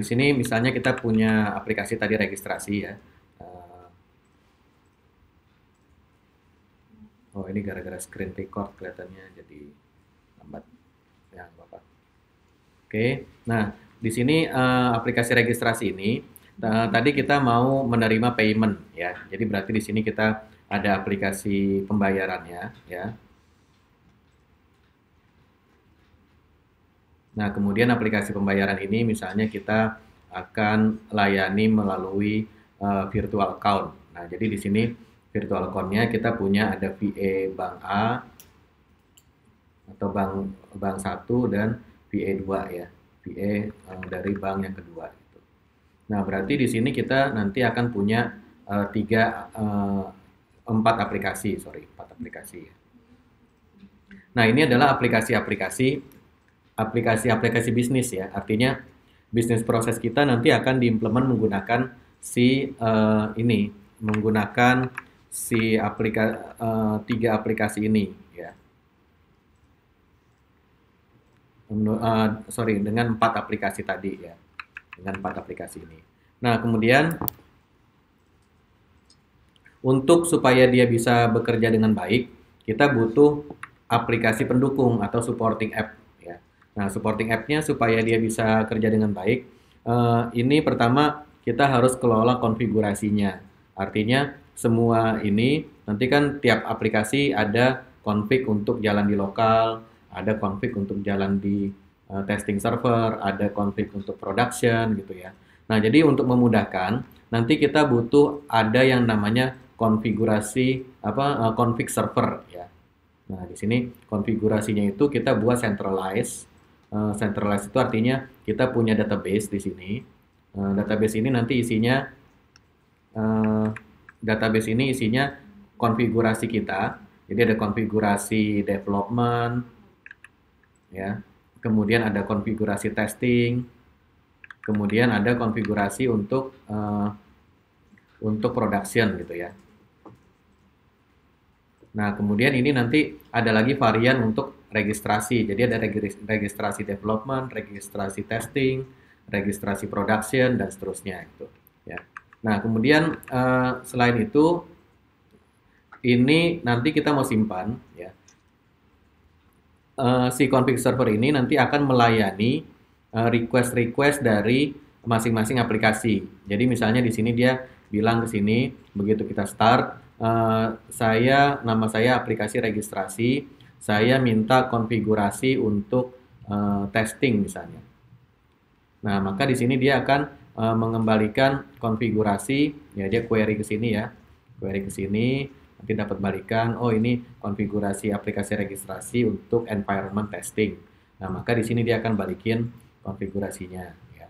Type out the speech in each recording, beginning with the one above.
di sini misalnya kita punya aplikasi tadi registrasi ya. Oh, ini gara-gara screen record kelihatannya jadi lambat. Ya, nggak apa-apa. Oke, nah di sini aplikasi registrasi ini tadi kita mau menerima payment ya. Jadi berarti di sini kita ada aplikasi pembayarannya ya. Nah, kemudian aplikasi pembayaran ini misalnya kita akan layani melalui virtual account. Nah, jadi di sini virtual account-nya kita punya ada VA Bank A atau bank 1 dan VA 2 ya. VA dari bank yang kedua gitu. Nah, berarti di sini kita nanti akan punya empat aplikasi ya. Nah, ini adalah aplikasi bisnis ya. Artinya bisnis proses kita nanti akan diimplement menggunakan tiga aplikasi ini ya. Dengan 4 aplikasi tadi ya. Dengan 4 aplikasi ini. Nah, kemudian untuk supaya dia bisa bekerja dengan baik, kita butuh aplikasi pendukung atau supporting app ya. Nah, supporting app-nya supaya dia bisa kerja dengan baik, ini pertama kita harus kelola konfigurasinya. Artinya semua ini nanti kan tiap aplikasi ada config untuk jalan di lokal, ada config untuk jalan di testing server, ada config untuk production gitu ya. Nah, jadi untuk memudahkan nanti kita butuh ada yang namanya konfigurasi config server ya. Nah, di sini konfigurasinya itu kita buat centralized. Centralized itu artinya kita punya database di sini. Database ini nanti isinya konfigurasi kita. Jadi ada konfigurasi development ya. Kemudian ada konfigurasi testing. Kemudian ada konfigurasi untuk production gitu ya. Nah, kemudian ini nanti ada lagi varian untuk registrasi. Jadi ada registrasi development, registrasi testing, registrasi production, dan seterusnya itu. Ya. Nah, kemudian selain itu, ini nanti kita mau simpan. Ya. Si config server ini nanti akan melayani request-request dari masing-masing aplikasi. Jadi misalnya di sini dia bilang ke sini, begitu kita start, nama saya aplikasi registrasi, saya minta konfigurasi untuk testing misalnya. Nah, maka di sini dia akan mengembalikan konfigurasi, ya dia query ke sini ya, query ke sini, nanti dapat balikan, oh ini konfigurasi aplikasi registrasi untuk environment testing. Nah, maka di sini dia akan balikin konfigurasinya. Ya.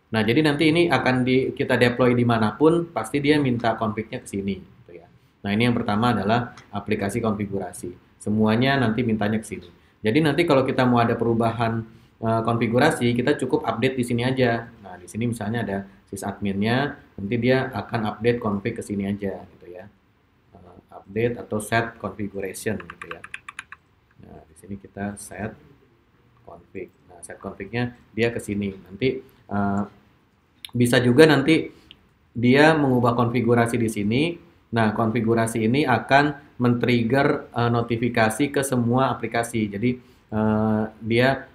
Nah, jadi nanti ini akan kita deploy dimanapun, pasti dia minta config-nya ke sini. Gitu ya. Nah, ini yang pertama adalah aplikasi konfigurasi. Semuanya nanti mintanya ke sini. Jadi nanti kalau kita mau ada perubahan konfigurasi, kita cukup update di sini aja. Nah, di sini misalnya ada sysadmin-nya, nanti dia akan update config ke sini aja gitu ya. Update atau set configuration gitu ya. Nah, di sini kita set config. Nah, set config-nya dia ke sini. Nanti bisa juga nanti dia mengubah konfigurasi di sini. Nah, konfigurasi ini akan men-trigger notifikasi ke semua aplikasi. Jadi dia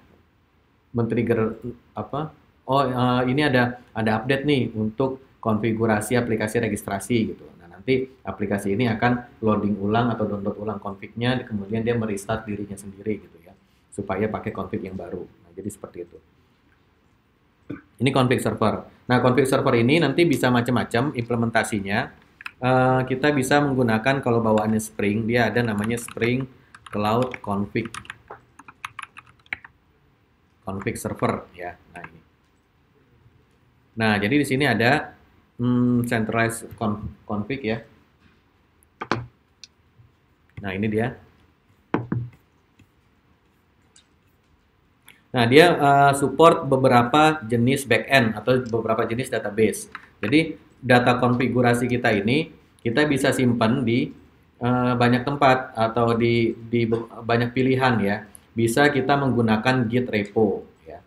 men-trigger apa? Oh, ini ada update nih untuk konfigurasi aplikasi registrasi gitu. Nah, nanti aplikasi ini akan loading ulang atau download ulang config-nya, kemudian dia merestart dirinya sendiri gitu ya, supaya pakai config yang baru. Nah, jadi seperti itu. Ini config server. Nah, config server ini nanti bisa macam-macam implementasinya. Kita bisa menggunakan kalau bawaannya Spring, dia ada namanya Spring Cloud Config server ya. Nah, ini. Nah, jadi di sini ada centralized config ya. Nah, ini dia. Nah, dia support beberapa jenis backend atau beberapa jenis database. Jadi, data konfigurasi kita ini kita bisa simpan di banyak tempat atau di banyak pilihan ya. Bisa kita menggunakan Git repo ya.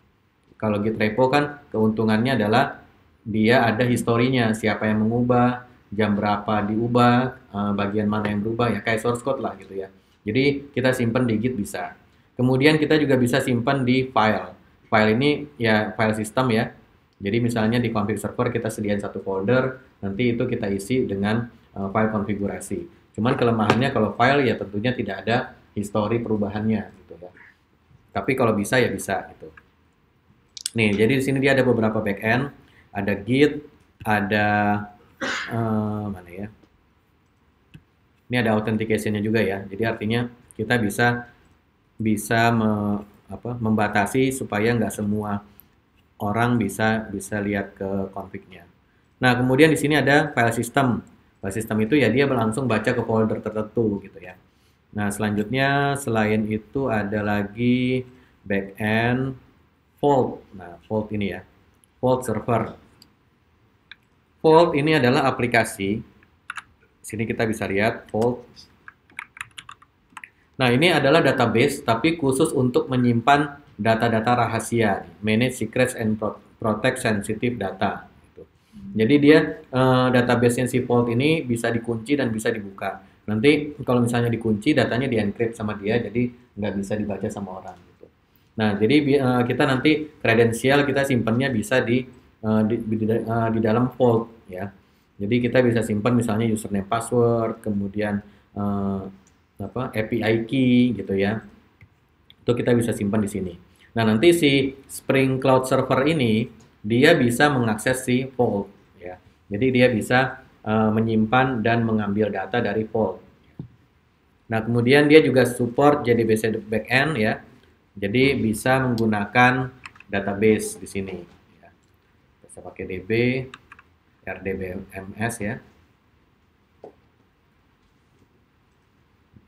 Kalau Git repo kan keuntungannya adalah dia ada historinya, siapa yang mengubah, jam berapa diubah, bagian mana yang berubah ya kayak source code lah gitu ya. Jadi kita simpan di Git bisa. Kemudian kita juga bisa simpan di file. File ini ya file system ya. Jadi misalnya di config server kita sediain satu folder, nanti itu kita isi dengan file konfigurasi. Cuman kelemahannya kalau file ya tentunya tidak ada histori perubahannya gitu ya. Tapi kalau bisa ya bisa gitu. Nih, jadi di sini dia ada beberapa backend, ada Git, ada mana ya? Ini ada authentication-nya juga ya. Jadi artinya kita bisa bisa membatasi supaya nggak semua orang bisa lihat ke config-nya. Nah, kemudian di sini ada file system. File system itu ya dia langsung baca ke folder tertentu gitu ya. Nah, selanjutnya selain itu ada lagi backend Vault. Nah, Vault ini ya. Vault server. Vault ini adalah aplikasi. Sini kita bisa lihat Vault. Nah, ini adalah database tapi khusus untuk menyimpan data-data rahasia, manage secrets and protect sensitive data. Gitu. Jadi dia database-nya si Vault ini bisa dikunci dan bisa dibuka. Nanti kalau misalnya dikunci, datanya di-encrypt sama dia, jadi nggak bisa dibaca sama orang. Gitu. Nah, jadi kita nanti kredensial kita simpannya bisa di dalam Vault ya. Jadi kita bisa simpan misalnya username, password, kemudian API key gitu ya. Itu kita bisa simpan di sini. Nah, nanti si Spring Cloud Server ini dia bisa mengakses si Vault ya. Jadi dia bisa menyimpan dan mengambil data dari Vault. Nah, kemudian dia juga support JDBC backend ya. Jadi bisa menggunakan database di sini ya. Bisa pakai DB, RDBMS ya.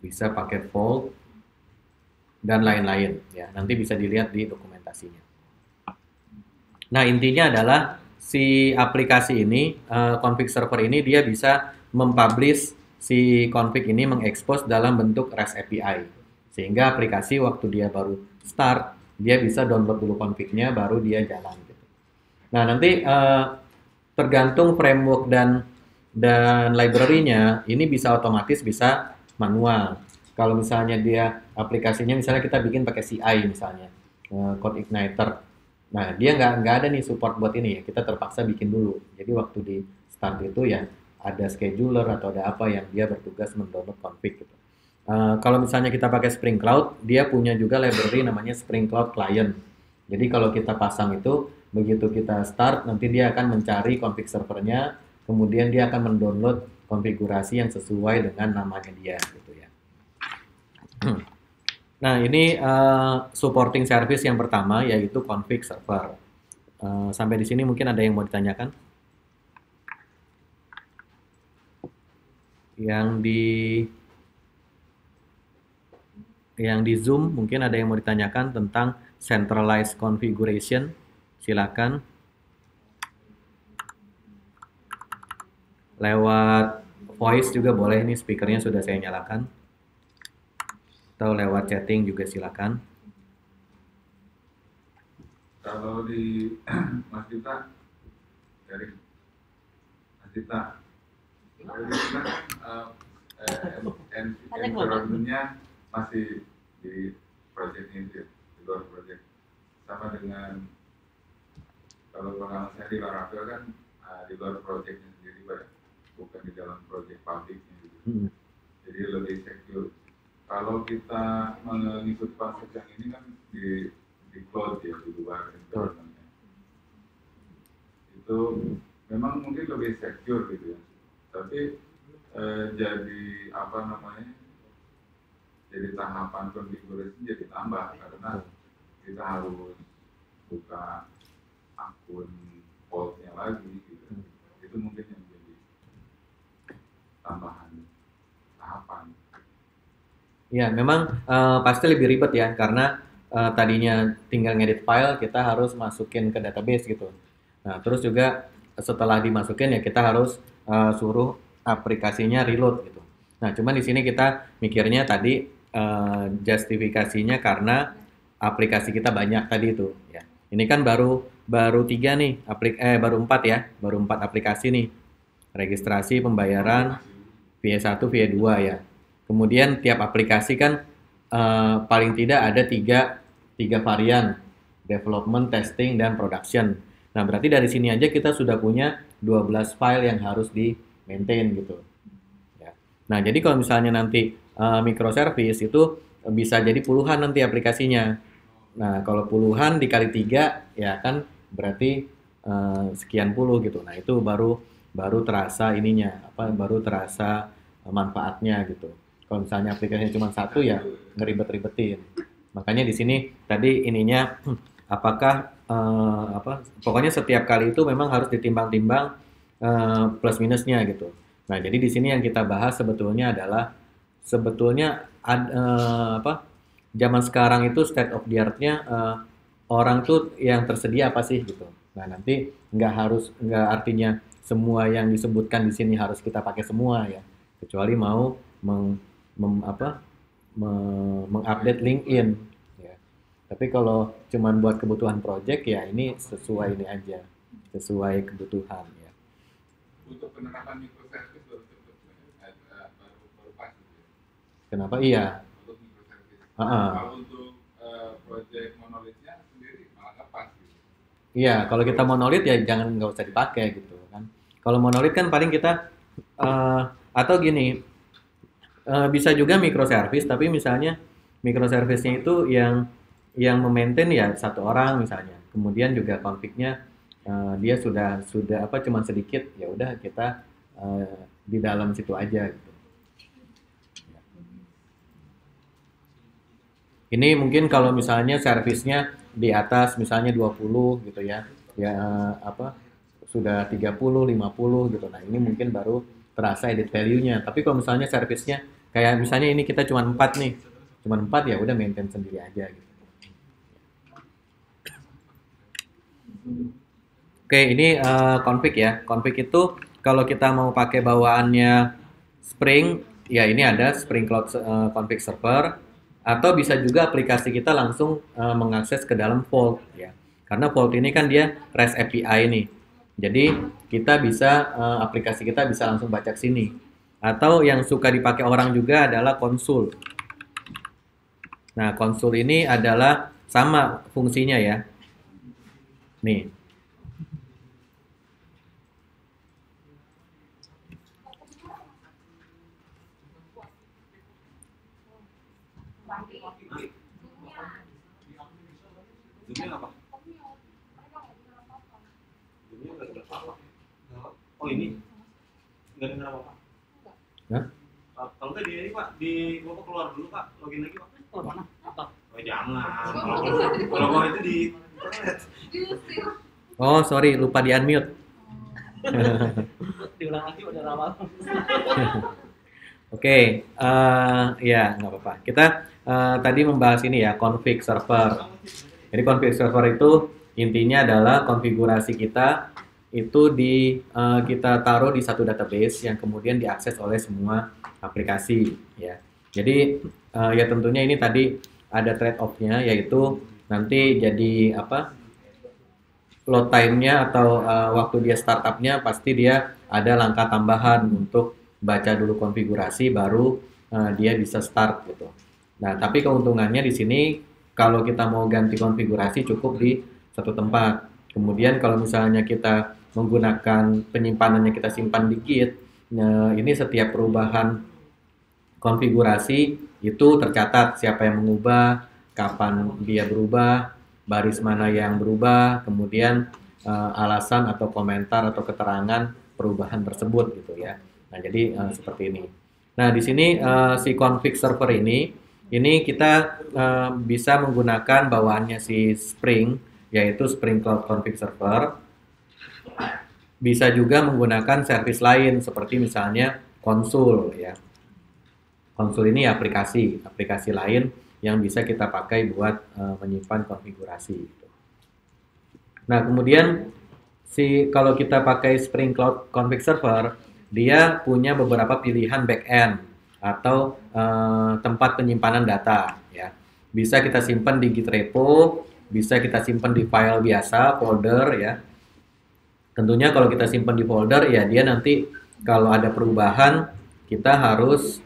Bisa pakai Vault dan lain-lain ya. Nanti bisa dilihat di dokumentasinya. Nah, intinya adalah si aplikasi ini, config server ini dia bisa mempublish si config ini mengekspos dalam bentuk REST API. Sehingga aplikasi waktu dia baru start, dia bisa download dulu config-nya baru dia jalan gitu. Nah, nanti tergantung framework dan library-nya, ini bisa otomatis bisa manual. Kalau misalnya dia aplikasinya misalnya kita bikin pakai CI misalnya, Code Igniter. Nah, dia nggak ada nih support buat ini ya. Kita terpaksa bikin dulu. Jadi waktu di start itu ya ada scheduler atau ada apa yang dia bertugas mendownload config gitu. Kalau misalnya kita pakai Spring Cloud, dia punya juga library namanya Spring Cloud Client. Jadi kalau kita pasang itu, begitu kita start, nanti dia akan mencari config servernya, kemudian dia akan mendownload konfigurasi yang sesuai dengan namanya dia gitu ya. Nah, ini supporting service yang pertama yaitu config server. Sampai di sini mungkin ada yang mau ditanyakan? Yang di Zoom mungkin ada yang mau ditanyakan tentang centralized configuration. Silakan. Lewat voice juga boleh, nih speakernya sudah saya nyalakan. Atau lewat chatting juga silakan. Kalau di Mas Dita, dari Mas Dita, environment-nya masih di project ini, di luar project. Sama dengan kalau pengalaman saya di Laravel kan di luar projectnya sendiri, bukan di dalam project publiknya gitu. Jadi lebih secure. Kalau kita mengikuti konsep yang ini kan di cloud ya, di luar environment-nya. Itu memang mungkin lebih secure gitu ya. Tapi jadi apa namanya? Jadi tahapan konfigurasi jadi tambah karena kita harus buka akun vault-nya lagi gitu. Itu mungkin yang jadi tambahan tahapan. Ya, memang pasti lebih ribet ya karena tadinya tinggal ngedit file kita harus masukin ke database gitu. Nah, terus juga setelah dimasukin ya kita harus suruh aplikasinya reload gitu. Nah, cuman di sini kita mikirnya tadi justifikasinya karena aplikasi kita banyak tadi itu ya. Ini kan baru 3 nih, baru 4 ya, baru 4 aplikasi nih. Registrasi, pembayaran, VE1, VE2 ya. Kemudian tiap aplikasi kan paling tidak ada tiga varian, development, testing, dan production. Nah, berarti dari sini aja kita sudah punya 12 file yang harus di maintain gitu. Ya. Nah, jadi kalau misalnya nanti microservice itu bisa jadi puluhan nanti aplikasinya. Nah, kalau puluhan dikali 3 ya kan berarti sekian puluh gitu. Nah, itu baru terasa ininya, baru terasa manfaatnya gitu. Kalau misalnya aplikasinya cuma satu ya ngeribet-ribetin. Makanya di sini tadi ininya apakah pokoknya setiap kali itu memang harus ditimbang-timbang plus minusnya gitu. Nah, jadi di sini yang kita bahas sebetulnya adalah zaman sekarang itu state of the art-nya orang tuh yang tersedia apa sih gitu. Nah, nanti nggak artinya semua yang disebutkan di sini harus kita pakai semua ya. Kecuali mau mengupdate LinkedIn ya. Tapi kalau cuman buat kebutuhan project ya ini sesuai ini aja, sesuai kebutuhan ya. Untuk penerapan microservice baru pas gitu ya. Kenapa? Iya. Untuk microservice. Uh-uh. Kalau untuk project monolithnya sendiri malah nggak pas gitu. Iya, kalau kita monolith ya nggak usah dipakai gitu kan. Kalau monolith kan paling kita atau gini, bisa juga microservice, tapi misalnya microservice-nya itu yang memaintain ya satu orang misalnya. Kemudian juga config-nya dia sudah cuma sedikit, ya udah kita di dalam situ aja gitu. Ini mungkin kalau misalnya servisnya di atas misalnya 20 gitu ya. Ya sudah 30, 50 gitu. Nah, ini mungkin baru terasa edit value-nya. Tapi kalau misalnya servisnya kayak misalnya ini kita cuma 4 nih. Cuma 4 ya udah maintain sendiri aja gitu. Oke, ini config ya. Config itu kalau kita mau pakai bawaannya Spring, ya ini ada Spring Cloud Config Server, atau bisa juga aplikasi kita langsung mengakses ke dalam Vault ya. Karena Vault ini kan dia REST API nih. Jadi kita bisa aplikasi kita bisa langsung baca ke sini. Atau yang suka dipakai orang juga adalah konsul. Nah, konsul ini adalah sama fungsinya ya. Nih. Zoomnya apa? Zoomnya nggak ada apa-apa. Oh ini nggak dengar apa-apa. Hah? Kalau tadi ini Pak, Bapak keluar dulu Pak, login lagi Pak. Keluar mana? Oh jangan. Kalau itu di internet. Oh, sorry, lupa di unmute. Diulang lagi udah lama. Oke, ya nggak apa-apa. Kita tadi membahas ini ya, config server. Jadi config server itu intinya adalah konfigurasi kita itu kita taruh di satu database yang kemudian diakses oleh semua aplikasi ya. Jadi ya tentunya ini tadi ada trade-off-nya, yaitu nanti jadi load time-nya atau waktu dia startup-nya pasti dia ada langkah tambahan untuk baca dulu konfigurasi baru dia bisa start gitu. Nah, tapi keuntungannya di sini kalau kita mau ganti konfigurasi cukup di satu tempat. Kemudian kalau misalnya kita menggunakan penyimpanannya kita simpan di Git, ini setiap perubahan konfigurasi itu tercatat siapa yang mengubah, kapan dia berubah, baris mana yang berubah, kemudian alasan atau komentar atau keterangan perubahan tersebut gitu ya. Nah, jadi seperti ini. Nah, di sini si config server ini kita bisa menggunakan bawaannya si Spring, yaitu Spring Cloud Config Server. Bisa juga menggunakan service lain seperti misalnya konsul ya. Konsul ini aplikasi lain yang bisa kita pakai buat menyimpan konfigurasi. Nah, kemudian kalau kita pakai Spring Cloud Config Server, dia punya beberapa pilihan backend atau tempat penyimpanan data ya. Bisa kita simpan di Git repo, bisa kita simpan di file biasa, folder ya. Tentunya kalau kita simpan di folder ya dia nanti kalau ada perubahan kita harus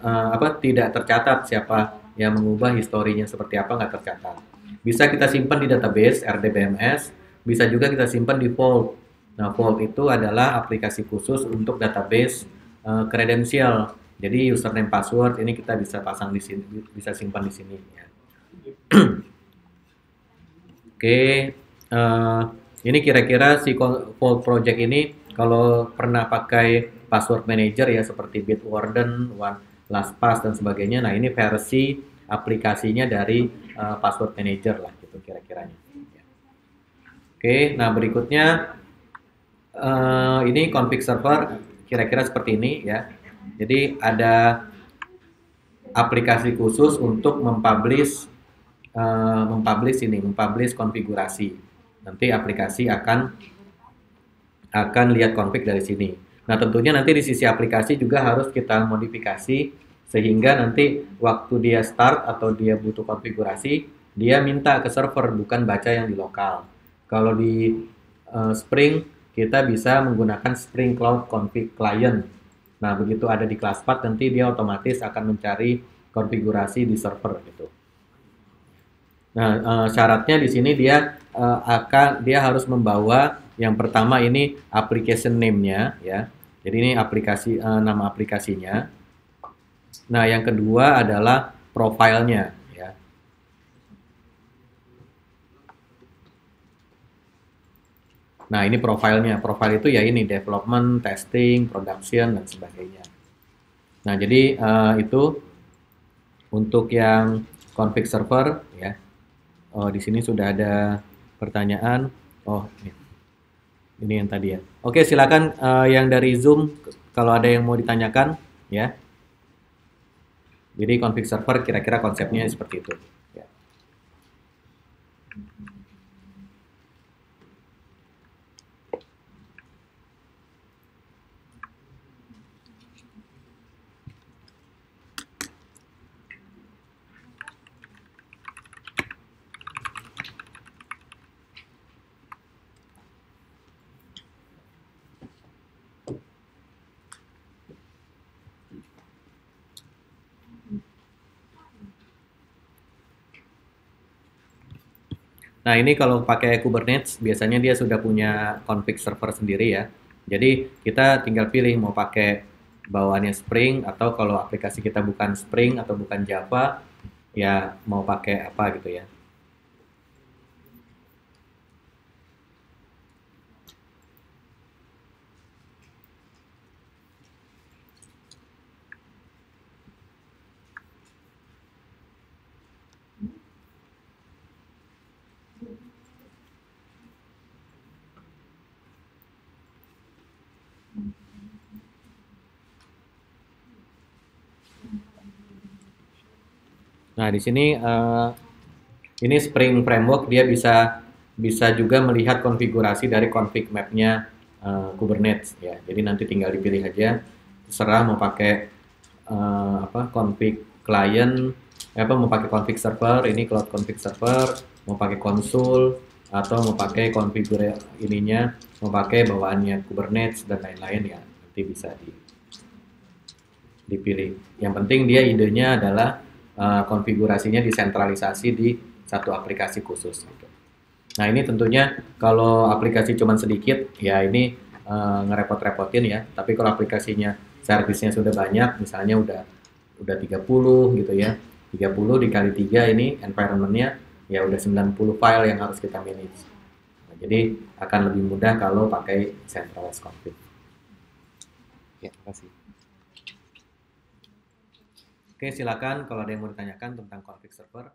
tidak tercatat siapa yang mengubah, historinya seperti apa nggak tercatat. Bisa kita simpan di database RDBMS, bisa juga kita simpan di Vault. Nah, Vault itu adalah aplikasi khusus untuk database kredensial. Jadi username password ini kita bisa pasang di sini, bisa simpan di sini ya. Oke, ini kira-kira si Vault Project ini kalau pernah pakai password manager ya seperti Bitwarden, LastPass dan sebagainya. Nah, ini versi aplikasinya dari password manager lah gitu kira-kiranya. Oke, nah berikutnya ini config server kira-kira seperti ini ya. Jadi ada aplikasi khusus untuk mempublish konfigurasi. Nanti aplikasi akan lihat config dari sini. Nah, tentunya nanti di sisi aplikasi juga harus kita modifikasi sehingga nanti waktu dia start atau dia butuh konfigurasi, dia minta ke server bukan baca yang di lokal. Kalau di Spring kita bisa menggunakan Spring Cloud Config Client. Nah, begitu ada di ClassPath nanti dia otomatis akan mencari konfigurasi di server gitu. Nah, syaratnya di sini dia harus membawa yang pertama ini application name-nya ya. Jadi ini aplikasi nama aplikasinya. Nah, yang kedua adalah profilnya ya. Nah, ini profilnya. Profile itu ya ini development, testing, production dan sebagainya. Nah, jadi itu untuk yang config server ya. Oh, di sini sudah ada pertanyaan. Oh, ini yang tadi ya. Oke, silakan yang dari Zoom kalau ada yang mau ditanyakan ya. Jadi config server kira-kira konsepnya seperti itu. Ya. Nah, ini kalau pakai Kubernetes, biasanya dia sudah punya config server sendiri ya. Jadi, kita tinggal pilih mau pakai bawaannya Spring, atau kalau aplikasi kita bukan Spring atau bukan Java, ya mau pakai apa gitu ya. Nah, di sini ini Spring Framework dia bisa juga melihat konfigurasi dari config map-nya Kubernetes ya. Jadi nanti tinggal dipilih aja, terserah mau pakai config client, mau pakai config server, ini cloud config server, mau pakai konsul atau mau pakai konfigur ininya, mau pakai bawaannya Kubernetes dan lain-lain ya. Nanti bisa dipilih. Yang penting dia idenya adalah konfigurasinya disentralisasi di satu aplikasi khusus. Gitu. Nah, ini tentunya kalau aplikasi cuma sedikit, ya ini ngerepot-repotin ya. Tapi kalau aplikasinya servisnya sudah banyak, misalnya udah 30 gitu ya. 30 dikali 3 ini environment-nya ya udah 90 file yang harus kita manage. Nah, jadi akan lebih mudah kalau pakai centralized config. Ya, terima kasih. Oke, silakan kalau ada yang mau ditanyakan tentang config server.